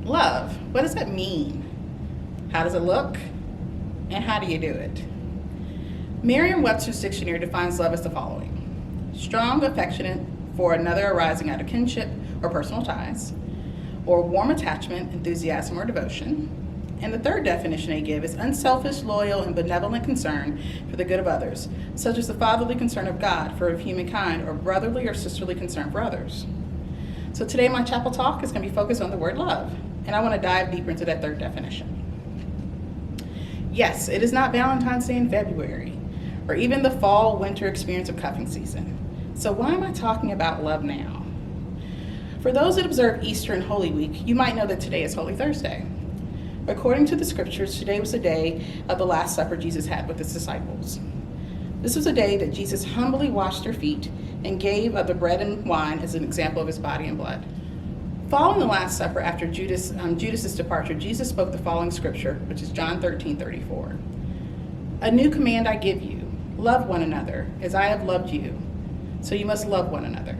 Love, what does that mean? How does it look? And how do you do it? Merriam-Webster's dictionary defines love as the following: strong affection for another arising out of kinship or personal ties, or warm attachment, enthusiasm, or devotion. And the third definition they give is unselfish, loyal, and benevolent concern for the good of others, such as the fatherly concern of God for humankind, or brotherly or sisterly concern for others. So today my chapel talk is going to be focused on the word love, and I want to dive deeper into that third definition. Yes, it is not Valentine's Day in February, or even the fall-winter experience of cuffing season. So why am I talking about love now? For those that observe Easter and Holy Week, you might know that today is Holy Thursday. According to the scriptures, today was the day of the Last Supper Jesus had with his disciples. This was a day that Jesus humbly washed their feet and gave of the bread and wine as an example of his body and blood. Following the Last Supper, after Judas's departure, Jesus spoke the following scripture, which is John 13:34. A new command I give you, love one another as I have loved you, so you must love one another.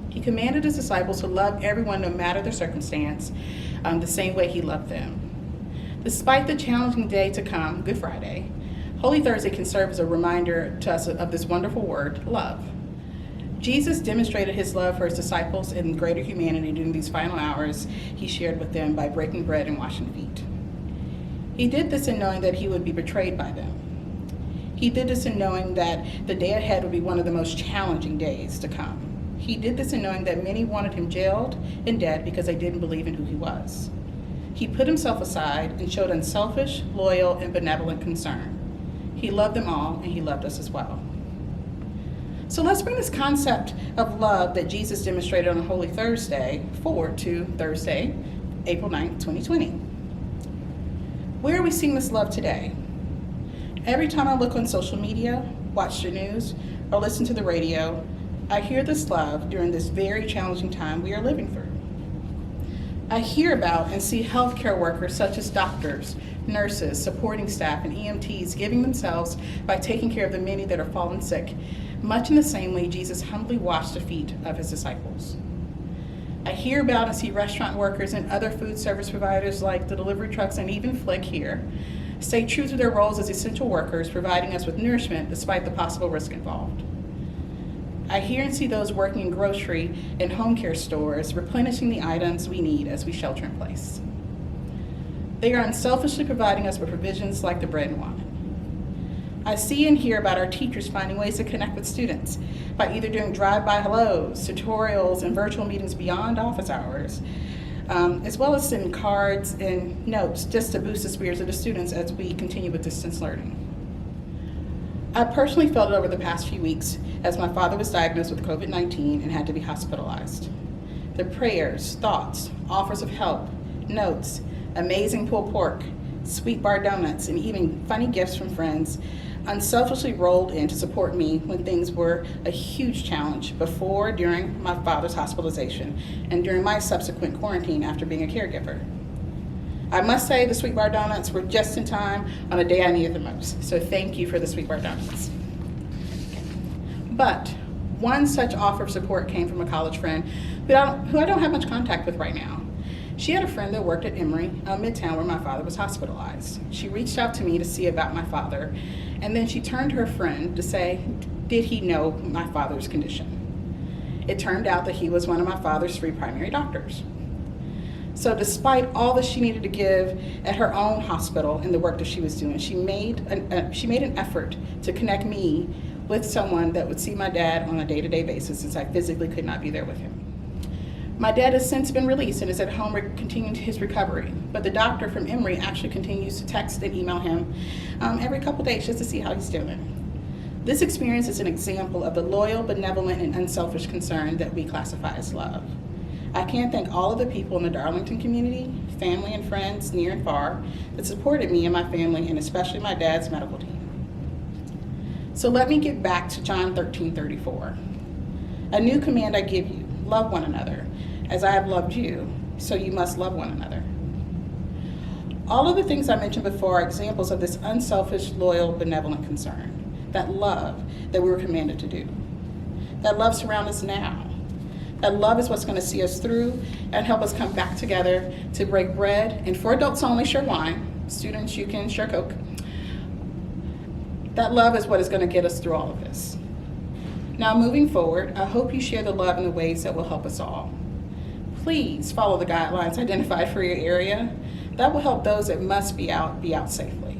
He commanded his disciples to love everyone no matter their circumstance, the same way he loved them. Despite the challenging day to come, Good Friday, Holy Thursday can serve as a reminder to us of this wonderful word, love. Jesus demonstrated his love for his disciples in greater humanity during these final hours he shared with them by breaking bread and washing feet. He did this in knowing that he would be betrayed by them. He did this in knowing that the day ahead would be one of the most challenging days to come. He did this in knowing that many wanted him jailed and dead because they didn't believe in who he was. He put himself aside and showed unselfish, loyal, and benevolent concern. He loved them all, and he loved us as well. So let's bring this concept of love that Jesus demonstrated on Holy Thursday forward to Thursday, April 9th, 2020. Where are we seeing this love today? Every time I look on social media, watch the news, or listen to the radio, I hear this love during this very challenging time we are living through. I hear about and see healthcare workers such as doctors, nurses, supporting staff, and EMTs giving themselves by taking care of the many that are fallen sick, much in the same way Jesus humbly washed the feet of his disciples. I hear about and see restaurant workers and other food service providers like the delivery trucks and even Flick here stay true to their roles as essential workers, providing us with nourishment despite the possible risk involved. I hear and see those working in grocery and home care stores, replenishing the items we need as we shelter in place. They are unselfishly providing us with provisions like the bread and wine. I see and hear about our teachers finding ways to connect with students by either doing drive-by hellos, tutorials, and virtual meetings beyond office hours, as well as sending cards and notes just to boost the spirits of the students as we continue with distance learning. I personally felt it over the past few weeks as my father was diagnosed with COVID-19 and had to be hospitalized. The prayers, thoughts, offers of help, notes, amazing pulled pork, sweet bar donuts, and even funny gifts from friends unselfishly rolled in to support me when things were a huge challenge before, during my father's hospitalization, and during my subsequent quarantine after being a caregiver. I must say the sweet bar donuts were just in time on a day I needed the most. So thank you for the sweet bar donuts. Okay. But one such offer of support came from a college friend who I don't have much contact with right now. She had a friend that worked at Emory, Midtown, where my father was hospitalized. She reached out to me to see about my father, and then she turned to her friend to say, did he know my father's condition? It turned out that he was one of my father's 3 primary doctors. So despite all that she needed to give at her own hospital and the work that she was doing, she made an effort to connect me with someone that would see my dad on a day-to-day basis since I physically could not be there with him. My dad has since been released and is at home continuing his recovery, but the doctor from Emory actually continues to text and email him every couple days just to see how he's doing. This experience is an example of the loyal, benevolent, and unselfish concern that we classify as love. I can't thank all of the people in the Darlington community, family and friends near and far, that supported me and my family, and especially my dad's medical team. So let me get back to John 13:34. A new command I give you, love one another. As I have loved you, so you must love one another. All of the things I mentioned before are examples of this unselfish, loyal, benevolent concern, that love that we were commanded to do. That love surrounds us now. That love is what's going to see us through and help us come back together to break bread, and for adults only, share wine. Students, you can share Coke. That love is what is going to get us through all of this. Now, moving forward, I hope you share the love in the ways that will help us all. Please follow the guidelines identified for your area. That will help those that must be out safely.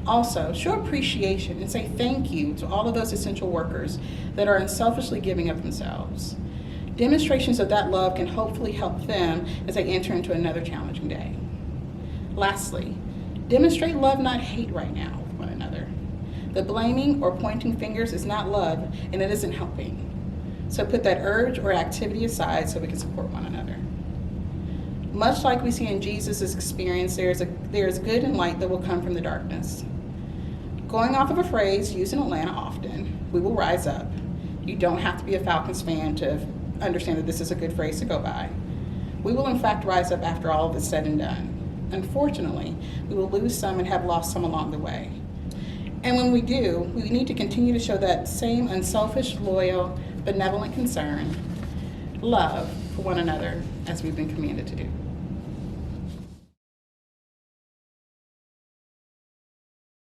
Also, show appreciation and say thank you to all of those essential workers that are unselfishly giving of themselves. Demonstrations of that love can hopefully help them as they enter into another challenging day. Lastly, demonstrate love, not hate right now with one another. The blaming or pointing fingers is not love, and it isn't helping. So put that urge or activity aside so we can support one another. Much like we see in Jesus' experience, there is good and light that will come from the darkness. Going off of a phrase used in Atlanta often, we will rise up. You don't have to be a Falcons fan to understand that this is a good phrase to go by. We will in fact rise up after all of is said and done. Unfortunately, we will lose some and have lost some along the way. And when we do, we need to continue to show that same unselfish, loyal, benevolent concern, love for one another as we've been commanded to do.